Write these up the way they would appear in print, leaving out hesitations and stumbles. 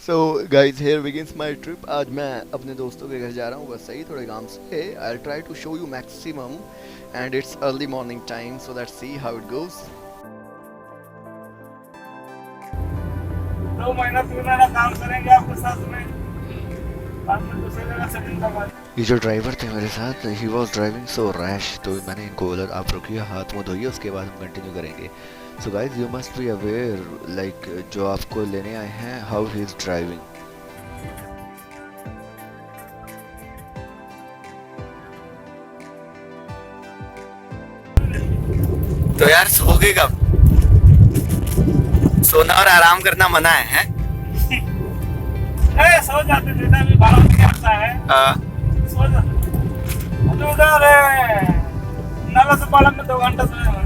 So guys hair begins माई trip. आज मैं अपने दोस्तों के घर जा रहा हूँ, बस सही थोड़े काम से। I try to show you maximum and it's early morning time, so let's see how it goes. 2 महीना 3 महीना काम करेंगे आपके साथ में, बाद में दूसरी जगह सेटिंग करवा। ये जो ड्राइवर थे मेरे साथ, he was driving so rash, तो मैंने इनको बोला आप रुकिए, हाथ मुँह धोइए, उसके बाद हम कंटिन्यू करेंगे। So guys you must be aware, like जो आपको लेने आए हैं, हाउ ही इज़ ड्राइविंग। तो यार सोओगे कब? सोना और आराम करना मना है? सो जाते थे, अभी 12 बजे आता है। सो जाते अभी उधर नाला से पालन में 2 घंटा सोए।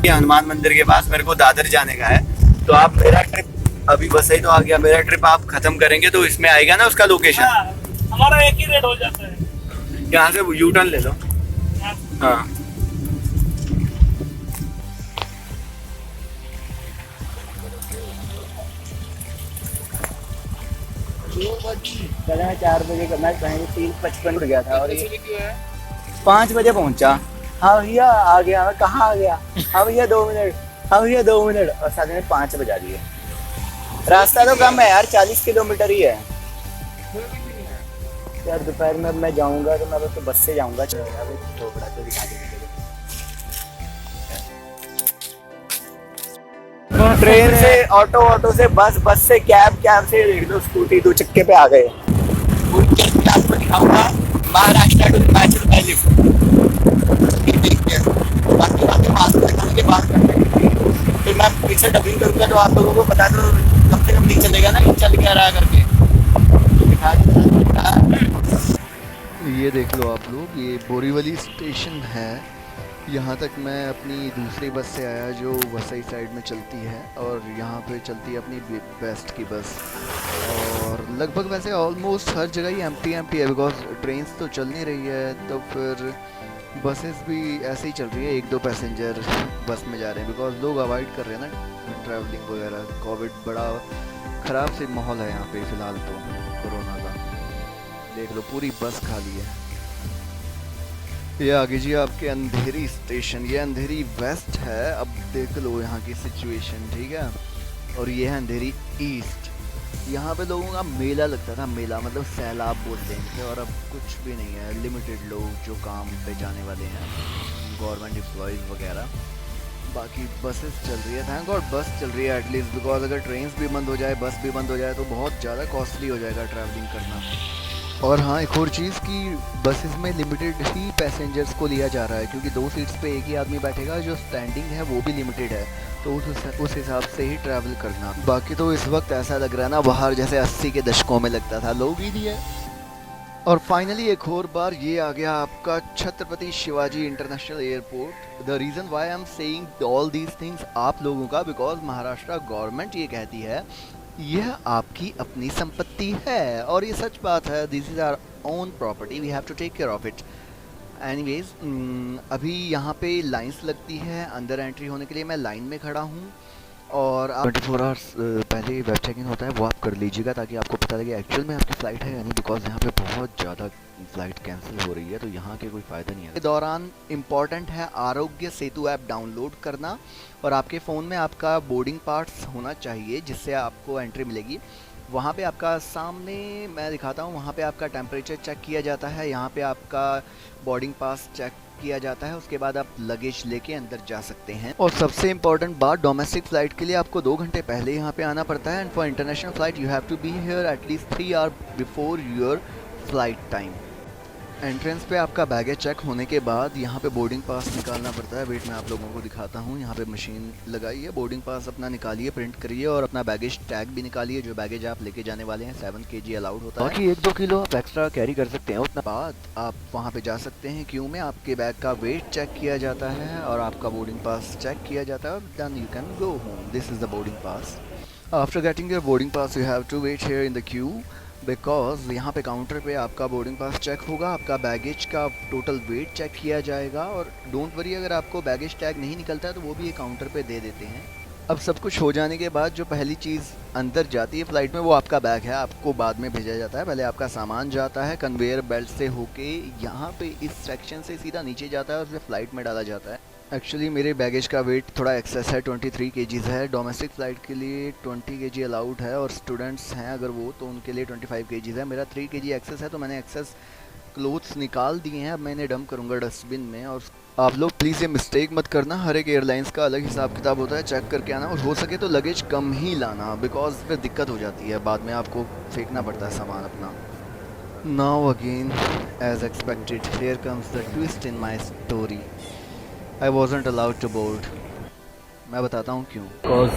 हनुमान मंदिर के पास मेरे को दादर जाने का है, तो आप मेरा ट्रिप अभी बस ही तो आ गया, मेरा ट्रिप आप खत्म करेंगे तो इसमें आएगा ना उसका लोकेशन। हाँ, हमारा एक ही रेट हो जाता है। यहाँ से यू टर्न ले लो। हाँ कल 4 बजे करना, कहीं 3:55 उठ गया था और ये 5 बजे पहुंचा। हाँ भैया आ गया। मैं कहाँ आ गया? हाँ भैया 2 मिनट, हाँ भैया 2 मिनट, और साथ में 5 बजा दिए। रास्ता तो कम है यार, 40 किलोमीटर ही है यार। दोपहर में अब मैं जाऊंगा तो मैं तो बस से जाऊंगा। चलो यार ढोबड़ा तो दिखा देंगे। ट्रेन से, ऑटो से, बस से, कैब से, देख लो स्कूटी 2 चक्के पे आ गए। आपको दिखाऊंगा Maharashtra to Himachal by lift. बाकी बातें बात करने फिर मैं पीछे डबिंग करूंगा तो आप लोगों को पता तो कम से कम नहीं चलेगा ना कि चल क्या रहा करके। ये देख लो आप लोग, ये बोरीवली स्टेशन है। यहाँ तक मैं अपनी दूसरी बस से आया जो वसई साइड में चलती है, और यहाँ पे चलती है अपनी बेस्ट की बस। और लगभग वैसे ऑलमोस्ट हर जगह ही एम्प्टी है, बिकॉज ट्रेन्स तो चल नहीं रही है, तो फिर बसेस भी ऐसे ही चल रही है, 1-2 पैसेंजर बस में जा रहे हैं, बिकॉज लोग अवॉइड कर रहे हैं ना ट्रैवलिंग वगैरह। कोविड बड़ा ख़राब से माहौल है यहाँ पे फ़िलहाल तो, कोरोना का। देख लो पूरी बस खाली है। ये आगे जी आपके अंधेरी स्टेशन, ये अंधेरी वेस्ट है। अब देख लो यहाँ की सिचुएशन, ठीक है। और ये है अंधेरी ईस्ट। यहाँ पे लोगों का मेला लगता था, मेला मतलब सैलाब बोलते हैं, और अब कुछ भी नहीं है। लिमिटेड लोग जो काम पे जाने वाले हैं, गवर्नमेंट एम्प्लॉयज़ वगैरह। बाकी बसेस चल रही है, थैंक गॉड बस चल रही है एटलीस्ट, बिकॉज अगर ट्रेन भी बंद हो जाए, बस भी बंद हो जाए तो बहुत ज़्यादा कॉस्टली हो जाएगा ट्रैवलिंग करना। और हाँ, एक और चीज़ कि बसेस में लिमिटेड ही पैसेंजर्स को लिया जा रहा है, क्योंकि 2 सीट्स पे एक ही आदमी बैठेगा, जो स्टैंडिंग है वो भी लिमिटेड है, तो उस हिसाब से ही ट्रैवल करना। बाकी तो इस वक्त ऐसा लग रहा है ना बाहर जैसे 80 के दशकों में लगता था, लोग ही नहीं है। और फाइनली एक और बार ये आ गया आपका Chhatrapati Shivaji international airport. The reason why I am saying all these things आप लोगों का, बिकॉज महाराष्ट्र गवर्नमेंट ये कहती है यह आपकी अपनी संपत्ति है, और ये सच बात है। This is our own property, we have to take care of it. Anyways, अभी यहाँ पे लाइंस लगती है अंदर एंट्री होने के लिए। मैं लाइन में खड़ा हूँ, और 24 आवर्स पहले वेब चेक इन होता है, वो आप कर लीजिएगा ताकि आपको पता लगे एक्चुअल में आपकी फ़्लाइट है या नहीं, बिकॉज यहाँ पे बहुत ज़्यादा फ़्लाइट कैंसिल हो रही है, तो यहाँ के कोई फ़ायदा नहीं है। इस दौरान इम्पॉर्टेंट है आरोग्य सेतु ऐप डाउनलोड करना, और आपके फ़ोन में आपका बोर्डिंग पास होना चाहिए, जिससे आपको एंट्री मिलेगी। वहाँ पे आपका सामने मैं दिखाता हूँ, वहाँ पे आपका टेम्परेचर चेक किया जाता है, यहाँ पे आपका बोर्डिंग पास चेक किया जाता है, उसके बाद आप लगेज लेके अंदर जा सकते हैं। और सबसे इम्पॉर्टेंट बात, डोमेस्टिक फ़्लाइट के लिए आपको 2 घंटे पहले यहाँ पे आना पड़ता है, and for international flight you have to be here at least 3 hour before your flight time. Entrance पे आपका बैगेज चेक होने के बाद यहाँ पे बोर्डिंग पास निकालना पड़ता है। वेट मैं आप लोगों को दिखाता हूँ, यहाँ पे मशीन लगाई है, बोर्डिंग पास अपना निकालिए, प्रिंट करिए, और अपना बैगेज टैग भी निकालिए, जो बैगेज आप लेके जाने वाले हैं। 7 kg अलाउड होता है, बाकी 1-2 किलो आप एक्स्ट्रा कैरी कर सकते हैं। उतना बाद आप वहाँ पे जा सकते हैं क्यू में, आपके बैग का वेट चेक किया जाता है, और आपका बोर्डिंग पास चेक किया जाता है, और then you can go home. This is the boarding pass. After getting your boarding pass you have to wait here in the queue, because यहाँ पे काउंटर पे आपका बोर्डिंग पास चेक होगा, आपका बैगेज का टोटल वेट चेक किया जाएगा। और डोंट वरी, अगर आपको बैगेज टैग नहीं निकलता है तो वो भी ये काउंटर पे दे देते हैं। अब सब कुछ हो जाने के बाद जो पहली चीज़ अंदर जाती है फ़्लाइट में वो आपका बैग है, आपको बाद में भेजा जाता है। पहले आपका सामान जाता है कन्वेयर बेल्ट से होके यहाँ पे इस सेक्शन से सीधा नीचे जाता है और फिर फ़्लाइट में डाला जाता है। एक्चुअली मेरे बैगेज का वेट थोड़ा एक्सेस है, 23 kgs है। डोमेस्टिक फ़्लाइट के लिए 20 kg अलाउड है और स्टूडेंट्स हैं अगर वो तो उनके लिए 25 kgs है। मेरा 3 kg एक्सेस है तो मैंने एक्सेस क्लोथ्स निकाल दिए हैं, अब मैं इन्हें डंप करूँगा डस्टबिन में। और आप लोग प्लीज़ ये मिस्टेक मत करना, हर एक एयरलाइंस का अलग हिसाब किताब होता है, चेक करके आना और हो सके तो लगेज कम ही लाना, बिकॉज फिर दिक्कत हो जाती है, बाद में आपको फेंकना पड़ता है सामान अपना। Now again as expected here comes the twist in my story. I wasn't allowed to board. मैं बताता हूँ क्यों। बिकॉज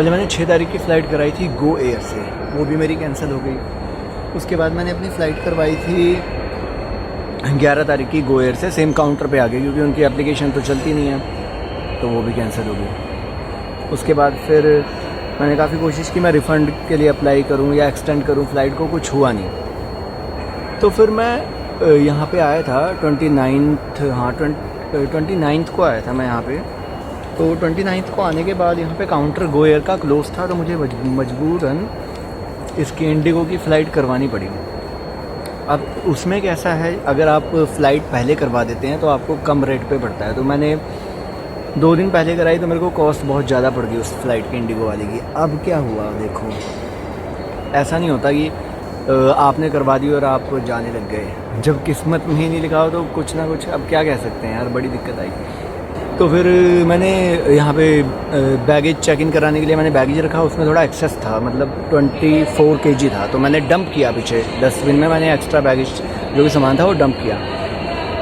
मैंने 6 तारीख की फ़्लाइट कराई थी गो एयर से, वो भी मेरी कैंसिल हो गई। उसके बाद मैंने अपनी फ़्लाइट करवाई थी 11 तारीख की गो एयर से, सेम काउंटर पे आ गई क्योंकि उनकी एप्लीकेशन तो चलती नहीं है, तो वो भी कैंसिल हो गई। उसके बाद फिर मैंने काफ़ी कोशिश की मैं रिफ़ंड के लिए अप्लाई करूं या एक्सटेंड करूं फ़्लाइट को, कुछ हुआ नहीं। तो फिर मैं यहाँ पे आया था 29th को आया था मैं यहाँ पे। तो 29th को आने के बाद यहाँ पे काउंटर गो एयर का क्लोज था, तो मुझे मजबूरन इसकी इंडिगो की फ़्लाइट करवानी पड़ी। अब उसमें कैसा है, अगर आप फ़्लाइट पहले करवा देते हैं तो आपको कम रेट पे पड़ता है। तो मैंने 2 दिन पहले कराई तो मेरे को कॉस्ट बहुत ज़्यादा पड़ गई उस फ़्लाइट की, इंडिगो वाली की। अब क्या हुआ देखो, ऐसा नहीं होता कि आपने करवा दी और आप जाने लग गए। जब किस्मत में ही नहीं लिखा हो तो कुछ ना कुछ, अब क्या कह सकते हैं यार, बड़ी दिक्कत आई। तो फिर मैंने यहाँ पे बैगेज चेक इन कराने के लिए मैंने बैगेज रखा, उसमें थोड़ा एक्सेस था, मतलब 24 kg था, तो मैंने डंप किया पीछे डस्टबिन में। मैंने एक्स्ट्रा बैगेज जो भी सामान था वो डंप किया।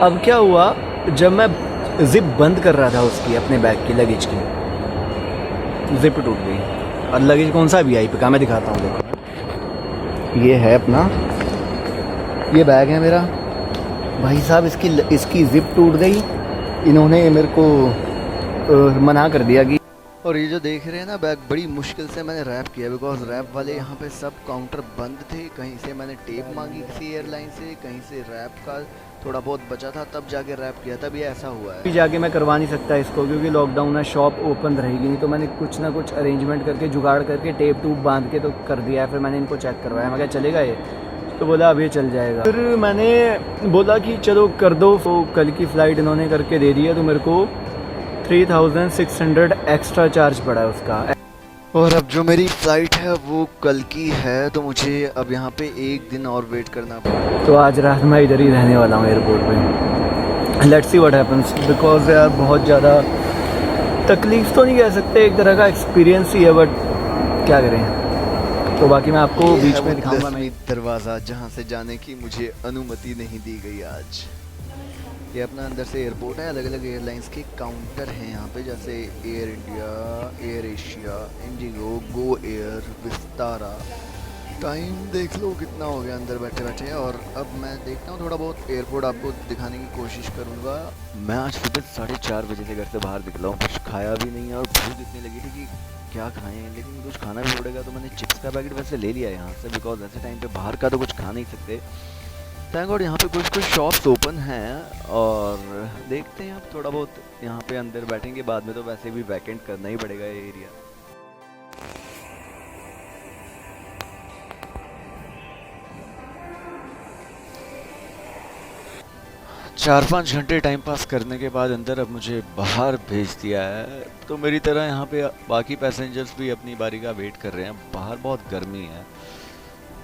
अब क्या हुआ, जब मैं ज़िप बंद कर रहा था उसकी, अपने बैग की, लगेज की, ज़िप टूट गई। और लगेज कौन सा VIP का, मैं दिखाता हूँ, देखो ये है अपना, ये बैग है मेरा भाई साहब। इसकी ज़िप टूट गई, इन्होंने मेरे को मना कर दिया कि। और ये जो देख रहे हैं ना बैग, बड़ी मुश्किल से मैंने रैप किया, बिकॉज रैप वाले यहाँ पे सब काउंटर बंद थे। कहीं से मैंने टेप मांगी किसी एयरलाइन से, कहीं से रैप का थोड़ा बहुत बचा था, तब जाके रैप किया, तब ये ऐसा हुआ है। अभी जाके मैं करवा नहीं सकता इसको क्योंकि लॉकडाउन है, शॉप ओपन रहेगी नहीं। तो मैंने कुछ ना कुछ अरेंजमेंट करके, जुगाड़ करके, टेप टूप बांध के तो कर दिया है। फिर मैंने इनको चेक करवाया, मैं क्या चलेगा ये, तो बोला अब ये चल जाएगा। फिर मैंने बोला कि चलो कर दो, तो कल की फ़्लाइट इन्होंने करके दे दी है, तो मेरे को 3600 एक्स्ट्रा चार्ज पड़ा है उसका। और अब जो मेरी फ़्लाइट है वो कल की है, तो मुझे अब यहाँ पे 1 दिन और वेट करना पड़ा। तो आज रात मैं इधर ही रहने वाला हूँ एयरपोर्ट पे। Let's see what happens, because यार बहुत ज़्यादा तकलीफ़ तो नहीं कह सकते, एक तरह का एक्सपीरियंस ही है, बट क्या करें। तो बाकी मैं आपको बीच में दिखाऊंगा। मैं दरवाज़ा जहाँ से जाने की मुझे अनुमति नहीं दी गई आज। ये अपना अंदर से एयरपोर्ट है, अलग अलग एयरलाइंस के काउंटर हैं यहाँ पे, जैसे air India, air Asia, Indigo, Go Air, Vistara. Time देख लो कितना हो गया अंदर बैठे बैठे। और अब मैं देखता हूँ थोड़ा बहुत एयरपोर्ट आपको दिखाने की कोशिश करूँगा। मैं आज सुबह 4:30 बजे से घर से बाहर निकला हूँ, कुछ खाया भी नहीं है और भूख इतनी लगी थी कि क्या खाएं, लेकिन कुछ खाना भी पड़ेगा। तो मैंने चिप्स का पैकेट वैसे ले लिया यहाँ से, बिकॉज ऐसे टाइम पे बाहर का तो कुछ खा नहीं सकते। थैंक गॉड यहाँ पे कुछ शॉप्स ओपन हैं और देखते हैं अब थोड़ा बहुत यहाँ पे अंदर बैठेंगे, बाद में तो वैसे भी वैकेंट करना ही पड़ेगा ये एरिया। 4-5 घंटे टाइम पास करने के बाद अंदर अब मुझे बाहर भेज दिया है। तो मेरी तरह यहाँ पे बाकी पैसेंजर्स भी अपनी बारी का वेट कर रहे हैं। बाहर बहुत गर्मी है,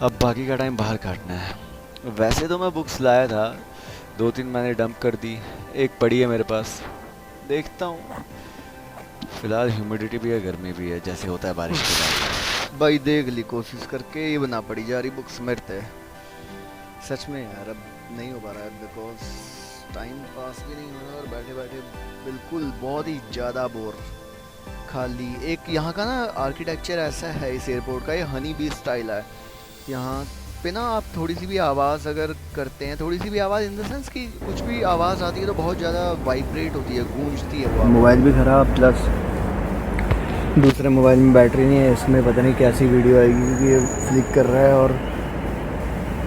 अब बाकी का टाइम बाहर काटना है। वैसे तो मैं बुक्स लाया था, 2-3 मैंने डंप कर दी, एक पड़ी है मेरे पास, देखता हूँ। फिलहाल ह्यूमिडिटी भी है, गर्मी भी है, जैसे होता है बारिश के बाद। भाई देख ली कोशिश करके, ये बना पड़ी जा रही बुक्स मेरे। सच में यार अब नहीं हो पा रहा है, बिकॉज टाइम पास भी नहीं हो रहा और बैठे बैठे बिल्कुल बहुत ही ज़्यादा बोर। खाली एक यहाँ का ना आर्किटेक्चर ऐसा है इस एयरपोर्ट का, ये हनी बी स्टाइल है। यहाँ पे ना आप थोड़ी सी भी आवाज़ अगर करते हैं, थोड़ी सी भी आवाज़ इन द सेंस कि कुछ भी आवाज़ आती है तो बहुत ज़्यादा वाइब्रेट होती है, गूंजती है वो। मोबाइल भी ख़राब, प्लस दूसरे मोबाइल में बैटरी नहीं है, इसमें पता नहीं कैसी वीडियो आएगी क्योंकि ये फ्लिक कर रहा है और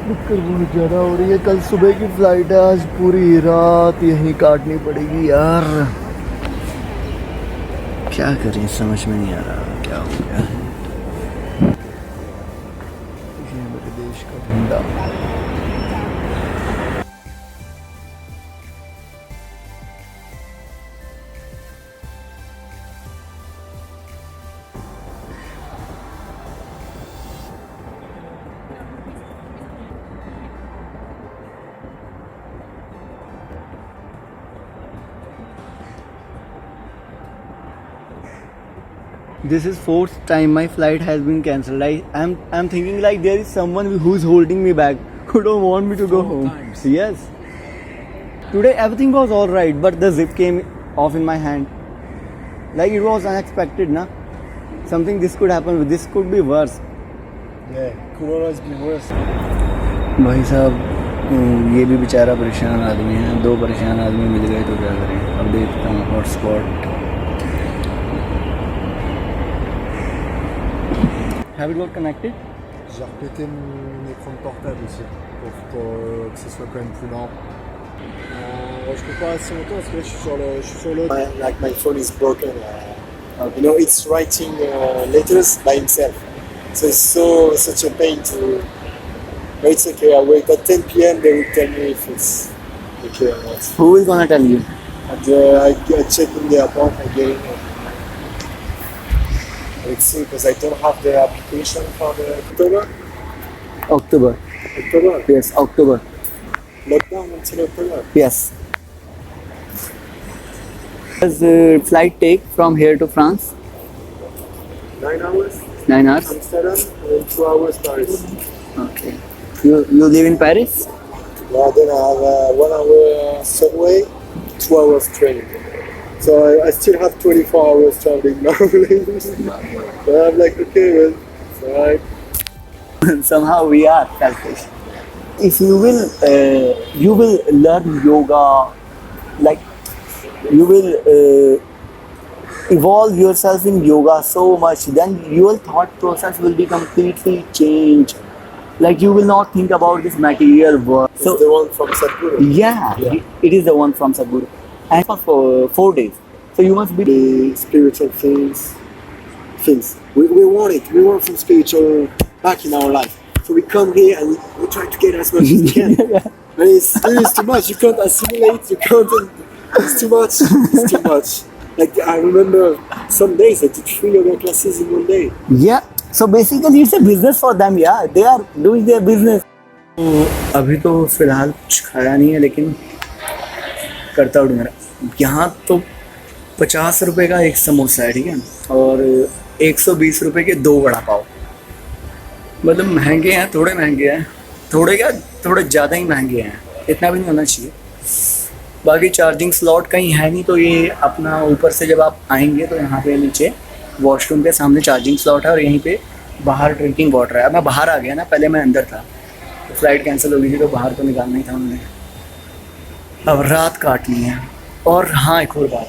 दिक्कत बहुत ज़्यादा हो रही है। कल सुबह की फ़्लाइट है, आज पूरी रात यहीं काटनी पड़ेगी यार। क्या करें, समझ में नहीं आ रहा क्या हो गया है। ये मेरे देश का झंडा। This is fourth time my flight has been cancelled. I'm thinking like there is someone who's holding me back, who don't want me to go home. Yes. Today everything was all right, but the zip came off in my hand. Like it was unexpected, na? Something this could happen. This could be worse. Yeah, could always be worse. भाई साहब ये भी बेचारा परेशान आदमी है, दो परेशान आदमी मिल गए तो क्या करें। अब देखता हूँ hotspot. Have it got connected? J'ai repété mon écran de portable aussi pour que ce soit quand même plus lent. Je peux pas assez longtemps parce que là je suis sur le. Like my phone is broken. You know, it's writing letters by himself. So it's such a pain to. But it's okay. I wait at 10 p.m. They will tell me if it's okay or not. Who is gonna tell you? And I check in the airport again. Let's see, because I don't have the application for the October. October. October. Yes, October. Lockdown until October. Yes. Does flight take from here to France? 9 hours. 9 hours. Amsterdam and 2 hours Paris. Okay. You live in Paris? Yeah, then I have 1 hour subway, 2 hours train. So I still have 24 hours traveling now. So I'm like, okay, well, it's alright. Somehow we are selfish. If you will learn yoga, like you will evolve yourself in yoga so much, then your thought process will be completely changed. Like you will not think about this material world. It's the one from Sadhguru. Yeah, it is the one from Sadhguru. And for 4 days. So you must be The spiritual things. We want it. We want some spiritual back in our life. So we come here and we try to get as much as we can. But it's too much. You can't assimilate. You can't. It's too much. It's too much. Like I remember some days I did 3 yoga classes in one day. Yeah. So basically it's a business for them. Yeah, they are doing their business. तो अभी तो फिलहाल कुछ खाया नहीं है, लेकिन करता हूँ मेरा। यहाँ तो 50 रुपए का एक समोसा है, ठीक है, और 120 रुपए के 2 वड़ा पाव। मतलब महंगे हैं, थोड़े महंगे हैं, थोड़े ज़्यादा ही महंगे हैं, इतना भी नहीं होना चाहिए। बाकी चार्जिंग स्लॉट कहीं है नहीं, तो ये अपना ऊपर से जब आप आएंगे तो यहाँ पे नीचे वॉशरूम के सामने चार्जिंग स्लॉट है और यहीं पे बाहर ड्रिंकिंग वाटर है। अब मैं बाहर आ गया ना, पहले मैं अंदर था, तो फ्लाइट कैंसिल हो गई थी तो बाहर तो निकालना ही था उन्होंने। अब रात काटनी है। और हाँ, एक और बात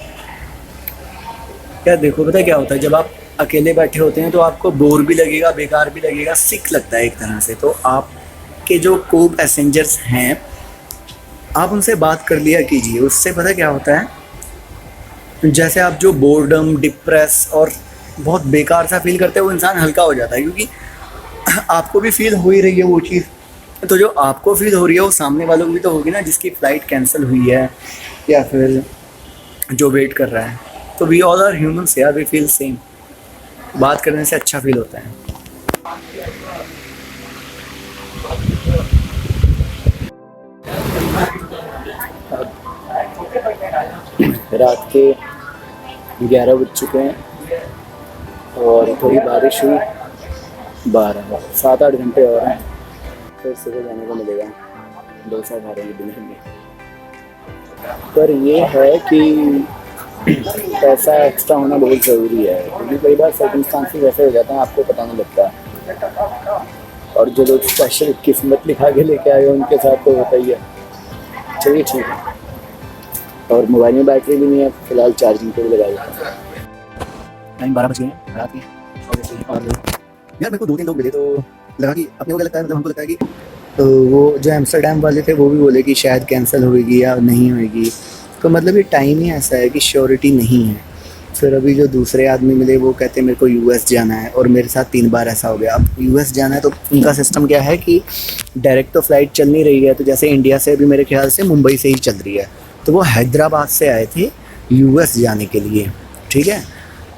क्या, देखो पता है क्या होता है, जब आप अकेले बैठे होते हैं तो आपको बोर भी लगेगा, बेकार भी लगेगा, सिक लगता है एक तरह से। तो आपके जो को पैसेंजर्स हैं, आप उनसे बात कर लिया कीजिए। उससे पता क्या होता है, जैसे आप जो बोर्डम, डिप्रेस और बहुत बेकार सा फील करते हैं, वो इंसान हल्का हो जाता है, क्योंकि आपको भी फील हो ही रही है वो चीज़। तो जो आपको फील हो रही है वो सामने वालों को भी तो होगी ना, जिसकी फ़्लाइट कैंसिल हुई है या फिर जो वेट कर रहा है। तो वी ऑल आर ह्यूमन्स यार, वी फील सेम। बात करने से अच्छा फील होता है। रात के 11 बज चुके हैं और थोड़ी बारिश हुई, 7-8 घंटे और हैं, फिर सुबह जाने को मिलेगा। डोसा खा रहे हैं डिनर में। पर ये है कि पैसा एक्स्ट्रा होना बहुत ज़रूरी है, क्योंकि कई बार सर्कमस्टांसेस ऐसे हो जाते हैं आपको पता नहीं लगता। और जो लोग स्पेशल किस्मत लिखा के लेके आए उनके साथ तो होता ही है। चलिए ठीक है। और मोबाइल में बैटरी भी नहीं है, फिलहाल चार्जिंग पे भी लगा देता हूँ। टाइम 12 बज गए हैं रात के। और यार मेरे को 2-3 लोग मिले तो लगा कि अपने को क्या लगता है, मतलब हमको लगता है कि तो वो जो एम्स्टर्डम वाले थे वो भी बोले कि शायद कैंसिल होगी या नहीं होगी। तो मतलब ये टाइम ही ऐसा है कि श्योरिटी नहीं है। फिर अभी जो दूसरे आदमी मिले वो कहते मेरे को यूएस जाना है, और मेरे साथ 3 बार ऐसा हो गया। अब यूएस जाना है तो उनका सिस्टम क्या है कि डायरेक्ट तो फ़्लाइट चल नहीं रही है, तो जैसे इंडिया से अभी मेरे ख्याल से मुंबई से ही चल रही है, तो वो हैदराबाद से आए थे यूएस जाने के लिए, ठीक है।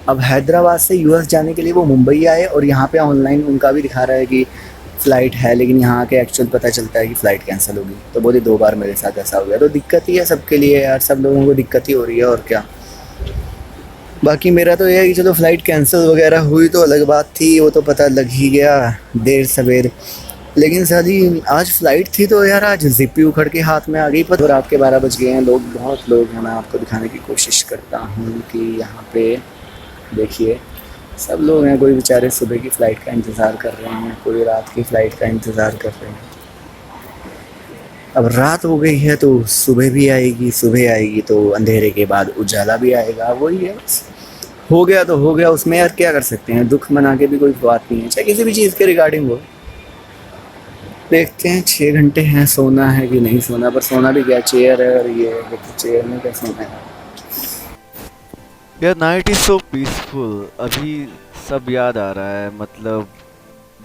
अब हैदराबाद से यूएस जाने के लिए वो मुंबई आए, और यहाँ पे ऑनलाइन उनका भी दिखा रहा है कि फ़्लाइट है, लेकिन यहाँ के एक्चुअल पता चलता है कि फ़्लाइट कैंसिल होगी। तो बोले 2 बार मेरे साथ ऐसा हो गया, तो दिक्कत ही है सबके लिए यार, सब लोगों को दिक्कत ही हो रही है और क्या। बाकी मेरा तो ये है कि चलो फ़्लाइट कैंसिल वगैरह हुई तो अलग बात थी, वो तो पता लग ही गया देर सवेर, लेकिन साली आज फ़्लाइट थी तो यार आज ज़िप उखड़ के हाथ में आ गई। पर रात के 12 बज गए हैं, लोग बहुत लोग हैं। मैं आपको दिखाने की कोशिश करता हूँ कि यहाँ पे देखिए सब लोग हैं, कोई बेचारे सुबह की फ़्लाइट का इंतज़ार कर रहे हैं, कोई रात की फ़्लाइट का इंतज़ार कर रहे हैं। अब रात हो गई है तो सुबह भी आएगी, सुबह आएगी तो अंधेरे के बाद उजाला भी आएगा, वही है बस। हो गया तो हो गया, उसमें यार क्या कर सकते हैं, दुख मना के भी कोई बात नहीं है, चाहे किसी भी चीज़ के रिगार्डिंग हो। देखते हैं 6 घंटे हैं, सोना है कि नहीं सोना, पर सोना भी क्या, चेयर है, और ये चेयर में क्या सोना है यार। Night is so peaceful. अभी सब याद आ रहा है, मतलब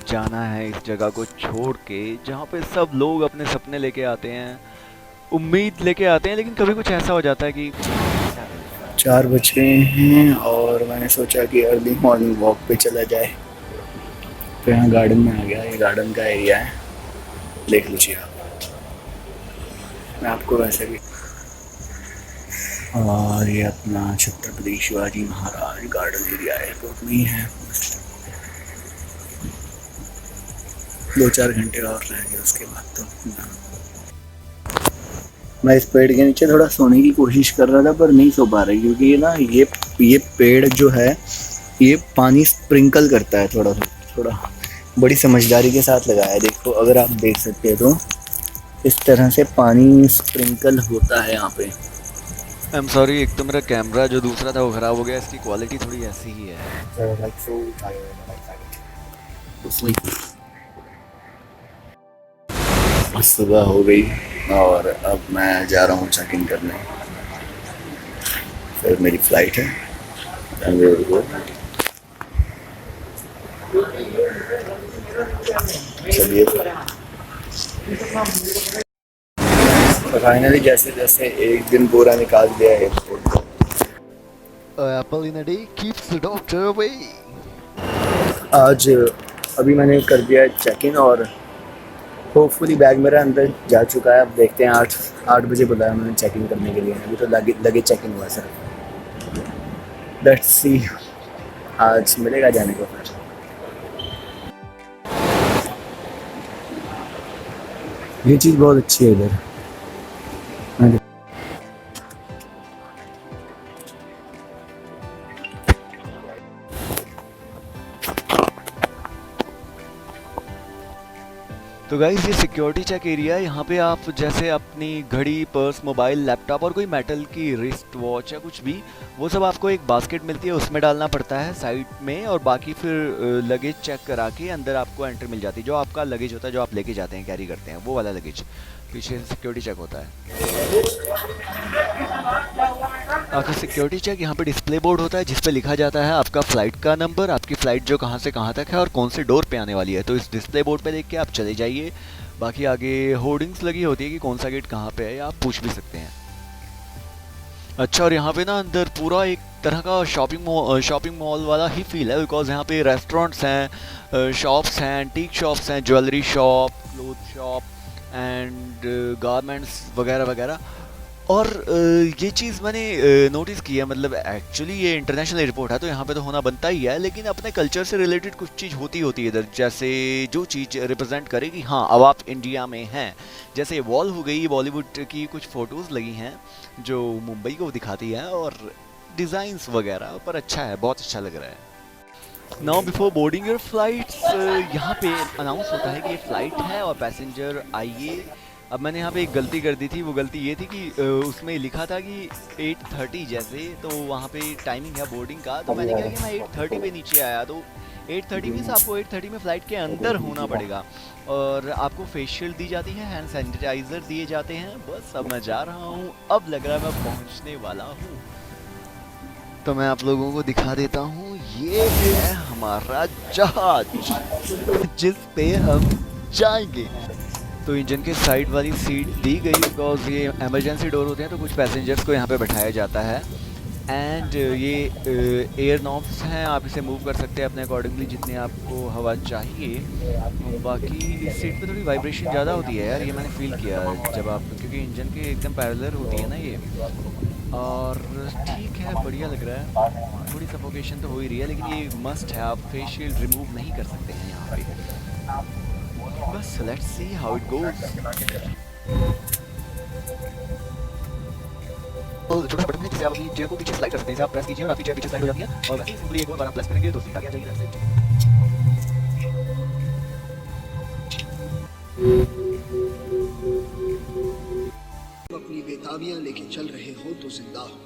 जाना है इस जगह को छोड़ के जहाँ पे सब लोग अपने सपने लेके आते हैं, उम्मीद लेके आते हैं, लेकिन कभी कुछ ऐसा हो जाता है कि 4 बज गए हैं, और मैंने सोचा कि अर्ली मॉर्निंग वॉक पे चला जाए। तो यहाँ गार्डन में आ गया, ये गार्डन का एरिया है, देख लीजिए आप। मैं आपको वैसे भी, और ये अपना Chhatrapati Shivaji Maharaj garden area airport में ही है। 2-4 घंटे और रह गए, उसके बाद तो मैं इस पेड़ के नीचे थोड़ा सोने की कोशिश कर रहा था, पर नहीं सो पा रही, क्योंकि ये ना ये पेड़ जो है ये पानी स्प्रिंकल करता है, थोड़ा बड़ी समझदारी के साथ लगाया है। देखो अगर आप देख सकते हैं तो इस तरह से पानी स्प्रिंकल होता है यहाँ पे। आई एम सॉरी, एक तो मेरा कैमरा जो दूसरा था वो ख़राब हो गया, इसकी क्वालिटी थोड़ी ऐसी ही है। सुबह हो गई और अब मैं जा रहा हूँ चेक इन करने, फिर मेरी फ़्लाइट है। चलिए फाइनली जैसे जैसे एक दिन पूरा निकाल दिया एयरपोर्ट को। Apple in a day keeps the doctor away. आज अभी मैंने कर दिया चेक इन, और होपफुली बैग मेरा अंदर जा चुका है। अब देखते हैं, 8 बजे बुलाया मैंने चेक इन करने के लिए, अभी तो लगे चेक इन हुआ सर। लेट्स सी आज मिलेगा जाने को। फिर ये चीज़ बहुत अच्छी है इधर। तो गाइस ये सिक्योरिटी चेक एरिया है। यहाँ पे आप जैसे अपनी घड़ी, पर्स, मोबाइल, लैपटॉप और कोई मेटल की रिस्ट वॉच या कुछ भी, वो सब आपको एक बास्केट मिलती है, उसमें डालना पड़ता है साइड में, और बाकी फिर लगेज चेक करा के अंदर आपको एंट्री मिल जाती है। जो आपका लगेज होता है, जो आप लेके जाते हैं, कैरी करते हैं, वो वाला लगेज पीछे से सिक्योरिटी चेक होता है। आपका सिक्योरिटी चेक यहाँ पे डिस्प्ले बोर्ड होता है, जिस पे लिखा जाता है आपका फ़्लाइट का नंबर, आपकी फ़्लाइट जो कहाँ से कहाँ तक है और कौन से डोर पे आने वाली है। तो इस डिस्प्ले बोर्ड पे देख के आप चले जाइए। बाकी आगे होर्डिंग्स लगी होती है कि कौन सा गेट कहाँ पे है, आप पूछ भी सकते हैं। अच्छा, और यहाँ पे ना अंदर पूरा एक तरह का शॉपिंग मॉल वाला ही फील है, बिकॉज यहाँ पे रेस्टोरेंट्स हैं, शॉप्स हैं, एंटीक शॉप्स हैं, jewellery shop, cloth shop and garments वगैरह वगैरह। और ये चीज़ मैंने नोटिस की है, मतलब एक्चुअली ये इंटरनेशनल एयरपोर्ट है तो यहाँ पे तो होना बनता ही है, लेकिन अपने कल्चर से रिलेटेड कुछ चीज़ होती है इधर, जैसे जो चीज़ रिप्रेजेंट करेगी हाँ अब आप इंडिया में हैं। जैसे वॉल हो गई, बॉलीवुड की कुछ फ़ोटोज़ लगी हैं जो मुंबई को दिखाती हैं, और डिज़ाइंस वगैरह, पर अच्छा है, बहुत अच्छा लग रहा है। Now before boarding your flights, यहाँ पे अनाउंस होता है कि ये फ़्लाइट है और पैसेंजर आइए। अब मैंने यहाँ पे एक गलती कर दी थी, वो गलती ये थी कि उसमें लिखा था कि 8:30 जैसे, तो वहाँ पे टाइमिंग है बोर्डिंग का, तो मैंने क्या किया, मैं 8:30 पे नीचे आया, तो 8:30 मीन्स आपको 8:30 में फ़्लाइट के अंदर होना पड़ेगा, और आपको फेस शील्ड दी जाती है, हैंड सैनिटाइज़र दिए जाते हैं। बस अब मैं जा रहा हूँ, अब लग रहा है मैं पहुँचने वाला हूँ। तो मैं आप लोगों को दिखा देता हूँ, ये है हमारा जहाज जिस पे हम जाएंगे। तो इंजन के साइड वाली सीट दी गई बिकॉज ये इमरजेंसी डोर होते हैं, तो कुछ पैसेंजर्स को यहाँ पे बैठाया जाता है। एंड ये एयर नॉब्स हैं, आप इसे मूव कर सकते हैं अपने अकॉर्डिंगली जितनी आपको हवा चाहिए। बाकी इस सीट पे थोड़ी वाइब्रेशन ज़्यादा होती है यार, ये मैंने फील किया जब आप, क्योंकि इंजन के एकदम पैरेलल होती है ना ये। और ठीक है, बढ़िया लग रहा है। थोड़ी सफोकेशन तो हो ही रही है, लेकिन ये मस्ट है, आप फेस शील्ड रिमूव नहीं कर सकते हैं यहाँ पे। बस let's see how it goes. छोटा बटन है जिसे आप अपनी चेयर को पीछे स्लाइड कर सकते हैं, आप प्रेस कीजिए और आपकी चेयर पीछे स्लाइड हो जाती है। और वैसे सिंपली एक बार आप प्रेस करेंगे तो सीट आगे आ जाएगी। अपनी बेताबियां लेके चल रहे हो तो जिंदा हो,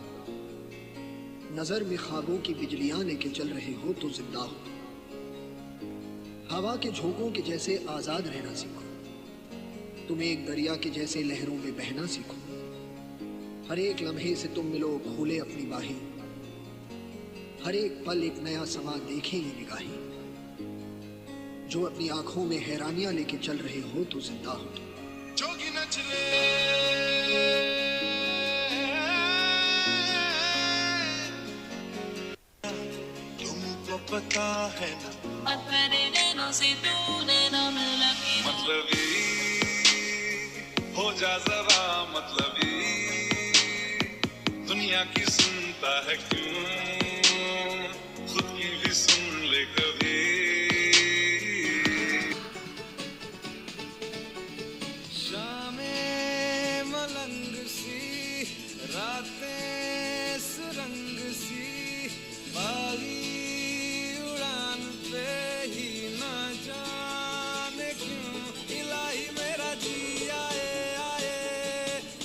नजर में ख्वाबों की बिजलियां लेके चल रहे हो तो जिंदा हो। हवा के झोंकों के जैसे आजाद रहना सीखो, तुम एक दरिया के जैसे लहरों में बहना सीखो। हर एक लम्हे से तुम मिलो खोले अपनी बाहें, हर एक पल एक नया समा देखे ये निगाहें। जो अपनी आंखों में हैरानियां लेके चल रहे हो तो जिंदा हो। जोगी न चले तुमको पता है ना, मतलबी हो जा जरा, मतलबी दुनिया की सुनता है क्यों, खुद की भी सुन ले कभी। शामें मलंग सी, रातें सुरंग सी, बागी उड़ान पे ही ना जाने क्यों, इलाही मेरा जी आए आए,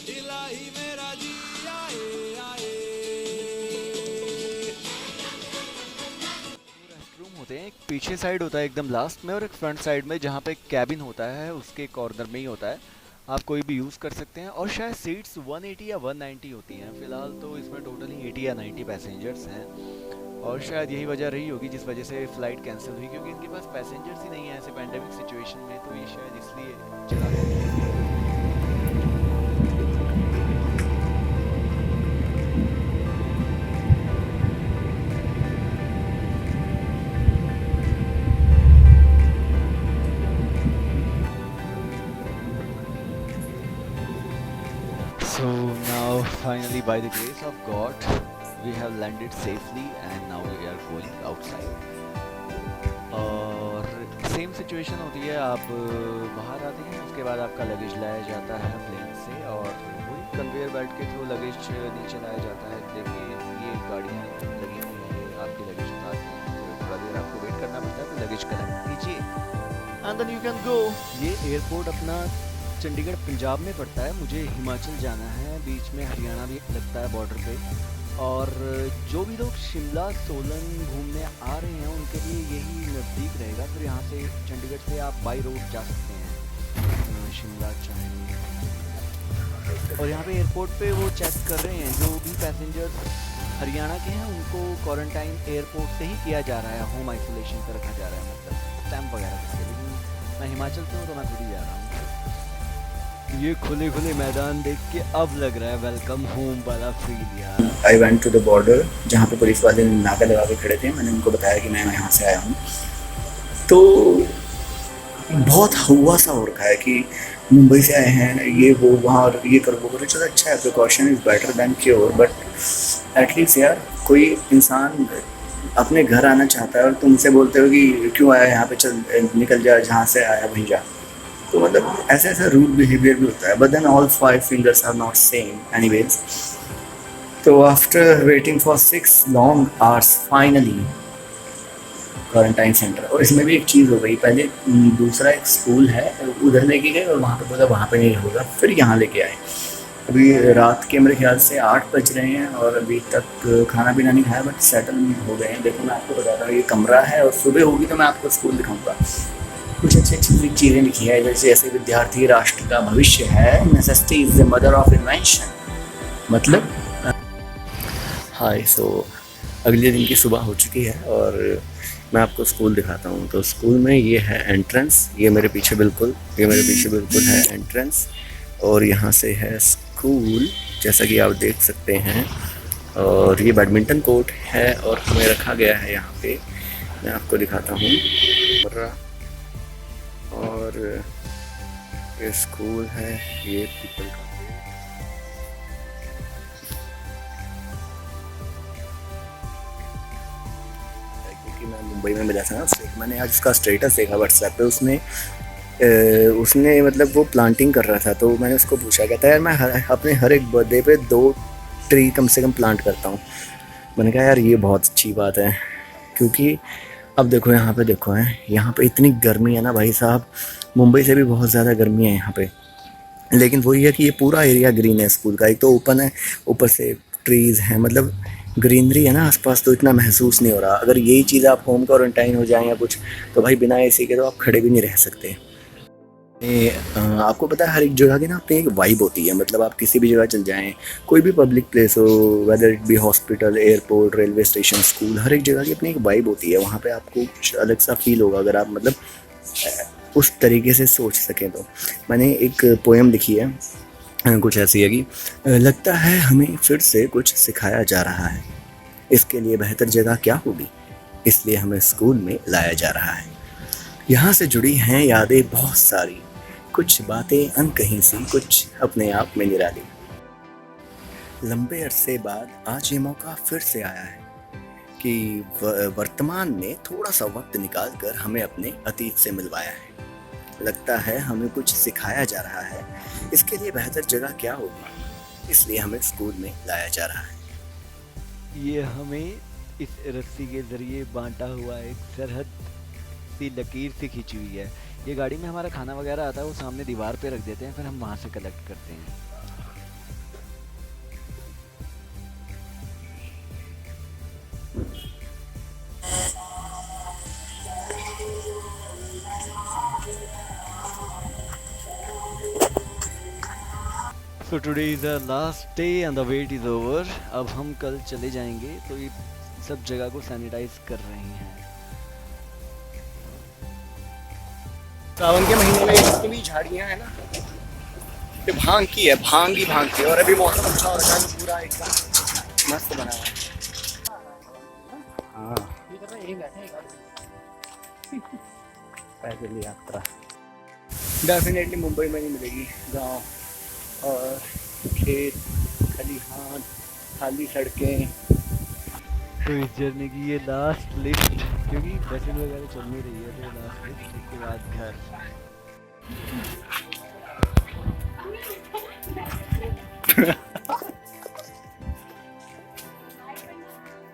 इलाही मेरा जी आए आए। रूम होते हैं, एक पीछे साइड होता है एकदम लास्ट में और एक फ्रंट साइड में जहाँ पे कैबिन होता है उसके कॉर्नर में ही होता है। आप कोई भी यूज़ कर सकते हैं। और शायद सीट्स 180 या 190 होती हैं। फ़िलहाल तो इसमें टोटली 80 या 90 पैसेंजर्स हैं और शायद यही वजह रही होगी जिस वजह से फ़्लाइट कैंसिल हुई, क्योंकि इनके पास पैसेंजर्स ही नहीं है ऐसे पैंडेमिक सिचुएशन में, तो ये शायद इसलिए चला गया। So now finally by the grace of God we have landed safely and now we are going outside. और सेम सिचुएशन होती है, आप बाहर आते हैं उसके बाद आपका लगेज लाया जाता है प्लेन से और वही कन्वेयर बेल्ट के थ्रू लगेज नीचे लाया जाता है। देखिए ये गाड़ियाँ लगी हुई हैं, आपके लगेज उतारते हैं, थोड़ा देर आपको वेट करना पड़ता है, तो लगेज कलेक्ट कीजिए and then you can go. ये एयरपोर्ट अपना चंडीगढ़ पंजाब में पड़ता है, मुझे हिमाचल जाना है, बीच में हरियाणा भी लगता है बॉर्डर पे। और जो भी लोग शिमला सोलन घूमने आ रहे हैं उनके लिए यही नज़दीक रहेगा, फिर यहाँ से चंडीगढ़ से आप बाई रोड जा सकते हैं शिमला चाहे। और यहाँ पे एयरपोर्ट पे वो चेक कर रहे हैं जो भी पैसेंजर हरियाणा के हैं उनको क्वारंटाइन एयरपोर्ट से ही किया जा रहा है, होम आइसोलेशन पर रखा जा रहा है, मतलब स्टैम्प वगैरह करके। लेकिन मैं हिमाचल से हूँ तो मैं खुद ही जा रहा हूँ। ये खुले खुले मैदान देख के अब लग रहा है वेलकम होम वाला फील यार। I went to the border जहाँ पे पुलिस वाले नाका लगा के खड़े थे। मैंने उनको बताया कि मैं यहाँ से आया हूँ, तो बहुत हुआ सा हो रखा है कि मुंबई से आए हैं, ये वो वहाँ और ये करो वो करो। चलो अच्छा है, precaution is better than cure, but at least यार कोई इंसान अपने घर आना चाहता है और तुमसे बोलते हो कि क्यों आया यहाँ पे, चल निकल जा, जहाँ से आया वहीं जा। तो मतलब ऐसा ऐसा रूड बिहेवियर भी होता है, but then all 5 fingers are not same anyways. तो after waiting for 6 long hours finally quarantine centre. और इसमें भी एक चीज़ हो गई, पहले दूसरा एक स्कूल है उधर लेके गए और वहाँ पे बोला वहाँ पे नहीं होगा, फिर यहाँ लेके आए। अभी रात के मेरे ख्याल से 8 बज रहे हैं और अभी तक खाना पीना नहीं खाया, बट सेटल हो गए हैं। देखो मैं आपको बताता हूँ, ये कमरा है और सुबह होगी तो मैं आपको स्कूल दिखाऊंगा। कुछ अच्छी अच्छी चीज़ें लिखी है, जैसे ऐसे विद्यार्थी राष्ट्र का भविष्य है, necessity is the mother of invention. मतलब हाय, सो अगले दिन की सुबह हो चुकी है और मैं आपको स्कूल दिखाता हूँ। तो स्कूल में ये है एंट्रेंस, ये मेरे पीछे बिल्कुल है एंट्रेंस, और यहाँ से है स्कूल जैसा कि आप देख सकते हैं। और ये बैडमिंटन कोर्ट है और हमें रखा गया है यहाँ पे, मैं आपको दिखाता हूँ। और ये स्कूल है, ये पीपल का क्योंकि मैं मुंबई में मिला था ना, मैंने आज उसका स्टेटस देखा व्हाट्सएप पे। उसने मतलब वो प्लांटिंग कर रहा था, तो मैंने उसको पूछा, कहता है यार मैं अपने हर एक बर्थडे पे 2 ट्री कम से कम प्लांट करता हूँ। मैंने कहा यार ये बहुत अच्छी बात है, क्योंकि अब देखो यहाँ पे इतनी गर्मी है ना भाई साहब, मुंबई से भी बहुत ज़्यादा गर्मी है यहाँ पे। लेकिन वही है कि ये पूरा एरिया ग्रीन है स्कूल का, एक तो ओपन है, ऊपर से ट्रीज़ हैं, मतलब ग्रीनरी है ना आसपास, तो इतना महसूस नहीं हो रहा। अगर यही चीज़ आप होम क्वारंटाइन हो जाएं या कुछ, तो भाई बिना एसी के तो आप खड़े भी नहीं रह सकते। आपको पता है हर एक जगह की ना अपनी एक वाइब होती है, मतलब आप किसी भी जगह चल जाएं, कोई भी पब्लिक प्लेस हो, whether it be hospital, airport, railway station, school, हर एक जगह की अपनी एक वाइब होती है। वहाँ पे आपको कुछ अलग सा फील होगा अगर आप मतलब उस तरीके से सोच सकें। तो मैंने एक पोएम लिखी है, कुछ ऐसी है कि लगता है हमें फिर से कुछ सिखाया जा रहा है, इसके लिए बेहतर जगह क्या होगी, इसलिए हमें स्कूल में लाया जा रहा है। यहाँ से जुड़ी हैं यादें बहुत सारी, कुछ बातें अनकही सी, कुछ अपने आप में निराली। लंबे अरसे बाद आज ये मौका फिर से आया है कि वर्तमान में थोड़ा सा वक्त निकालकर हमें अपने अतीत से मिलवाया है। लगता है हमें कुछ सिखाया जा रहा है, इसके लिए बेहतर जगह क्या होगी, इसलिए हमें स्कूल में लाया जा रहा है। ये हमें इस रस्सी के ज़रिए बांटा हुआ एक सरहद सी लकीर से खींची हुई है। ये गाड़ी में हमारा खाना वगैरह आता है, वो सामने दीवार पे रख देते हैं, फिर हम वहाँ से कलेक्ट करते हैं। So today is the last day and the wait is over. अब हम कल चले जाएंगे, तो ये सब जगह को सैनिटाइज कर रहे हैं। सावन के महीने में इतनी झाड़ियाँ हैं ना, ये भांग की है, भांग ही भांग की। और अभी मौसम अच्छा हो रहा है, पूरा एकदम मस्त बना हुआ है। हाँ, पैदल यात्रा डेफिनेटली मुंबई में नहीं मिलेगी। गांव और खेत, खलिहान, खाली सड़कें। तो इस जर्नी की ये लास्ट लिफ्ट, क्योंकि बसें वगैरह चल नहीं रही है, तो लास्ट लिफ्ट, उसके बाद घर।